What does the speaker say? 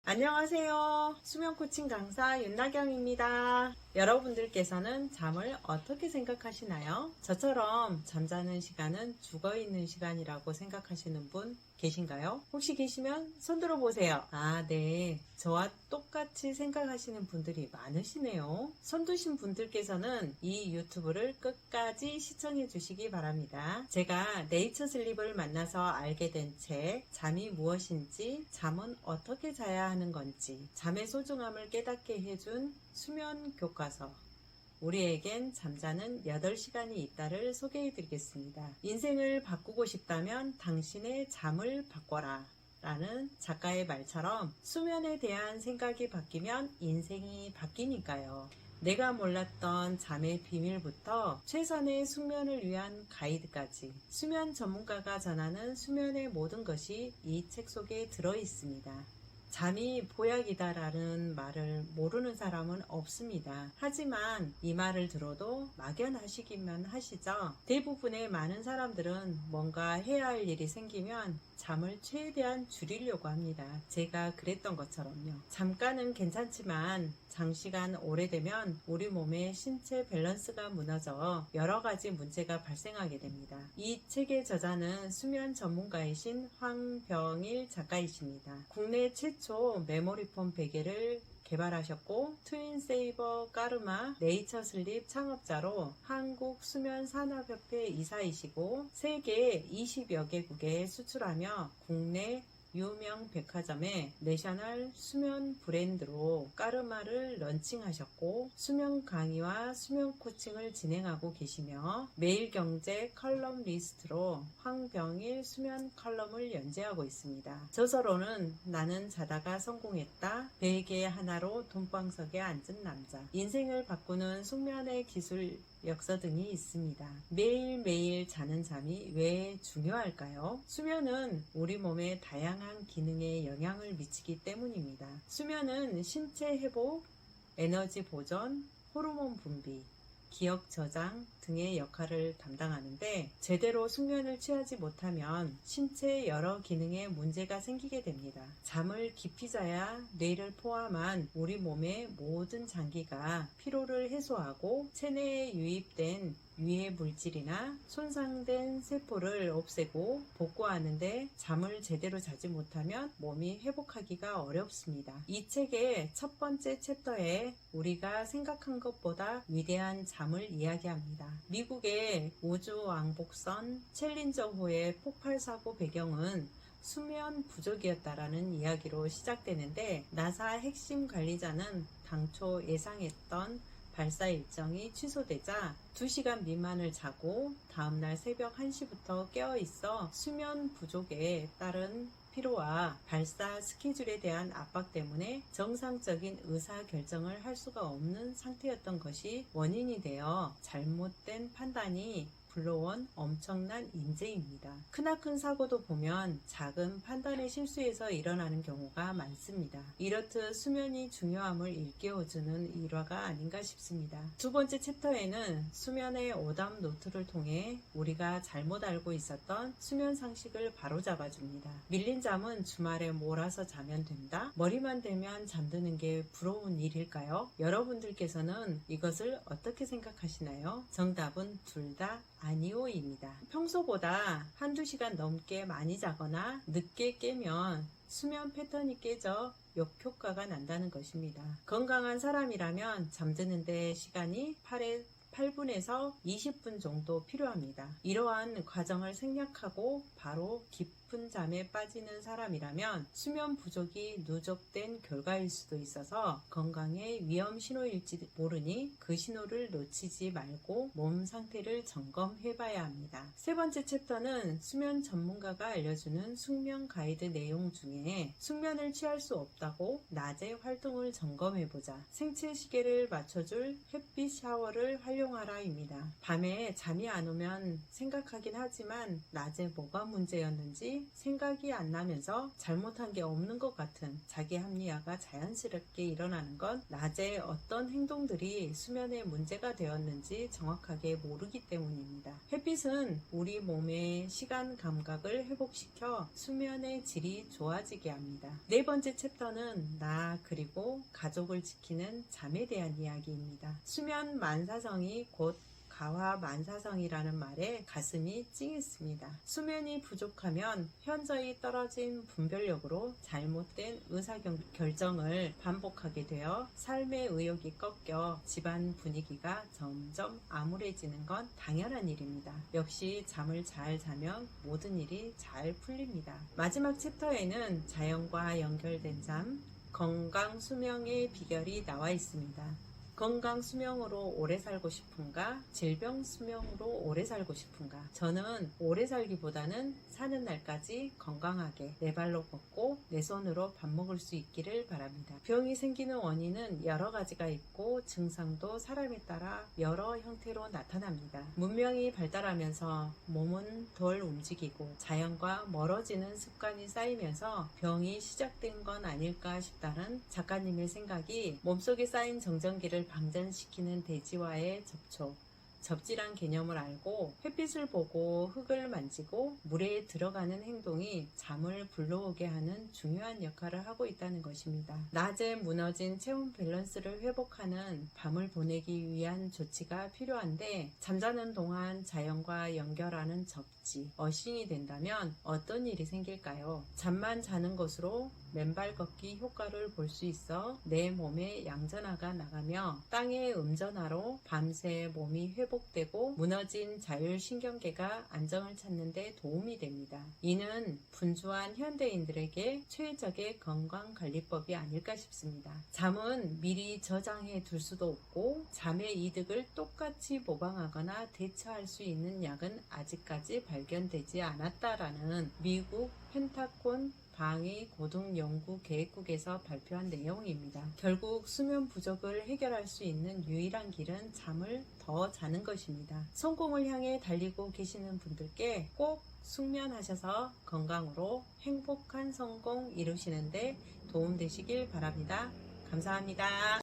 안녕하세요. 수면 코칭 강사 윤나경입니다. 여러분들께서는 잠을 어떻게 생각하시나요? 저처럼 잠자는 시간은 죽어있는 시간이라고 생각하시는 분 계신가요? 혹시 계시면 손 들어보세요. 네. 저와 똑같이 생각하시는 분들이 많으시네요. 손 드신 분들께서는 이 유튜브를 끝까지 시청해 주시기 바랍니다. 제가 네이처 슬립을 만나서 알게 된 책, 잠이 무엇인지, 잠은 어떻게 자야 하는 건지, 잠의 소중함을 깨닫게 해준 수면 교과서, 우리에겐 잠자는 8시간이 있다를 소개해 드리겠습니다. 인생을 바꾸고 싶다면 당신의 잠을 바꿔라 라는 작가의 말처럼 수면에 대한 생각이 바뀌면 인생이 바뀌니까요. 내가 몰랐던 잠의 비밀부터 최선의 숙면을 위한 가이드까지 수면 전문가가 전하는 수면의 모든 것이 이 책 속에 들어 있습니다. 잠이 보약이다라는 말을 모르는 사람은 없습니다. 하지만 이 말을 들어도 막연하시기만 하시죠. 대부분의 많은 사람들은 뭔가 해야 할 일이 생기면 잠을 최대한 줄이려고 합니다. 제가 그랬던 것처럼요. 잠깐은 괜찮지만 장시간 오래되면 우리 몸의 신체 밸런스가 무너져 여러 가지 문제가 발생하게 됩니다. 이 책의 저자는 수면 전문가이신 황병일 작가이십니다. 국내 최초 메모리폼 베개를 개발하셨고 트윈세이버 까르마 네이처 슬립 창업자로 한국수면산업협회 이사이시고 세계 20여 개국에 수출하며 국내 유명 백화점에 내셔널 수면 브랜드로 까르마를 런칭하셨고 수면 강의와 수면 코칭을 진행하고 계시며 매일경제 컬럼리스트로 황병일 수면 컬럼을 연재하고 있습니다. 저서로는 나는 자다가 성공했다, 베개 하나로 돈방석에 앉은 남자, 인생을 바꾸는 숙면의 기술 역서 등이 있습니다. 매일매일 자는 잠이 왜 중요할까요? 수면은 우리 몸의 다양한 기능에 영향을 미치기 때문입니다. 수면은 신체 회복, 에너지 보존, 호르몬 분비, 기억 저장 등의 역할을 담당하는데 제대로 숙면을 취하지 못하면 신체의 여러 기능에 문제가 생기게 됩니다. 잠을 깊이 자야 뇌를 포함한 우리 몸의 모든 장기가 피로를 해소하고 체내에 유입된 유해 물질이나 손상된 세포를 없애고 복구하는데 잠을 제대로 자지 못하면 몸이 회복하기가 어렵습니다. 이 책의 첫 번째 챕터에 우리가 생각한 것보다 위대한 잠을 이야기합니다. 미국의 우주왕복선 챌린저호의 폭발 사고 배경은 수면 부족이었다라는 이야기로 시작되는데 나사 핵심 관리자는 당초 예상했던 발사 일정이 취소되자 2시간 미만을 자고 다음날 새벽 1시부터 깨어있어 수면 부족에 따른 피로와 발사 스케줄에 대한 압박 때문에 정상적인 의사결정을 할 수가 없는 상태였던 것이 원인이 되어 잘못된 판단이 불러온 엄청난 인재입니다. 크나큰 사고도 보면 작은 판단의 실수에서 일어나는 경우가 많습니다. 이렇듯 수면이 중요함을 일깨워주는 일화가 아닌가 싶습니다. 두 번째 챕터에는 수면의 오답 노트를 통해 우리가 잘못 알고 있었던 수면 상식을 바로잡아줍니다. 밀린 잠은 주말에 몰아서 자면 된다? 머리만 대면 잠드는 게 부러운 일일까요? 여러분들께서는 이것을 어떻게 생각하시나요? 정답은 둘 다 아니오입니다. 평소보다 한두 시간 넘게 많이 자거나 늦게 깨면 수면 패턴이 깨져 역효과가 난다는 것입니다. 건강한 사람이라면 잠드는데 시간이 8분에서 20분 정도 필요합니다. 이러한 과정을 생략하고 바로 깊은 잠에 빠지는 사람이라면 수면 부족이 누적된 결과일 수도 있어서 건강의 위험 신호일지 모르니 그 신호를 놓치지 말고 몸 상태를 점검해 봐야 합니다. 세 번째 챕터는 수면 전문가가 알려주는 숙면 가이드 내용 중에 숙면을 취할 수 없다고 낮에 활동을 점검해 보자, 생체 시계를 맞춰줄 햇빛 샤워를 활용하라입니다. 밤에 잠이 안 오면 생각하긴 하지만 낮에 뭐가 문제였는지 생각이 안 나면서 잘못한 게 없는 것 같은 자기 합리화가 자연스럽게 일어나는 건 낮에 어떤 행동들이 수면에 문제가 되었는지 정확하게 모르기 때문입니다. 햇빛 햇빛은 우리 몸의 시간 감각을 회복시켜 수면의 질이 좋아지게 합니다. 네 번째 챕터는 나 그리고 가족을 지키는 잠에 대한 이야기입니다. 수면 만사성이 곧 가화만사성이라는 말에 가슴이 찡했습니다. 수면이 부족하면 현저히 떨어진 분별력으로 잘못된 의사결정을 반복하게 되어 삶의 의욕이 꺾여 집안 분위기가 점점 암울해지는 건 당연한 일입니다. 역시 잠을 잘 자면 모든 일이 잘 풀립니다. 마지막 챕터에는 자연과 연결된 잠, 건강 수명의 비결이 나와 있습니다. 건강 수명으로 오래 살고 싶은가? 질병 수명으로 오래 살고 싶은가? 저는 오래 살기보다는 사는 날까지 건강하게 내 발로 걷고 내 손으로 밥 먹을 수 있기를 바랍니다. 병이 생기는 원인은 여러 가지가 있고 증상도 사람에 따라 여러 형태로 나타납니다. 문명이 발달하면서 몸은 덜 움직이고 자연과 멀어지는 습관이 쌓이면서 병이 시작된 건 아닐까 싶다는 작가님의 생각이 몸속에 쌓인 정전기를 방전시키는 대지와의 접촉, 접질한 개념을 알고 햇빛을 보고 흙을 만지고 물에 들어가는 행동이 잠을 불러오게 하는 중요한 역할을 하고 있다는 것입니다. 낮에 무너진 체온 밸런스를 회복하는 밤을 보내기 위한 조치가 필요한데 잠자는 동안 자연과 연결하는 접지, 어싱이 된다면 어떤 일이 생길까요? 잠만 자는 것으로 맨발 걷기 효과를 볼 수 있어 내 몸에 양전하가 나가며 땅의 음전하로 밤새 몸이 회복되고 무너진 자율신경계가 안정을 찾는 데 도움이 됩니다. 이는 분주한 현대인들에게 최적의 건강관리법이 아닐까 싶습니다. 잠은 미리 저장해 둘 수도 없고 잠의 이득을 똑같이 모방하거나 대처할 수 있는 약은 아직까지 발견되지 않았다라는 미국 펜타곤 방위 고등연구계획국에서 발표한 내용입니다. 결국 수면 부족을 해결할 수 있는 유일한 길은 잠을 더 자는 것입니다. 성공을 향해 달리고 계시는 분들께 꼭 숙면하셔서 건강으로 행복한 성공 이루시는데 도움되시길 바랍니다. 감사합니다.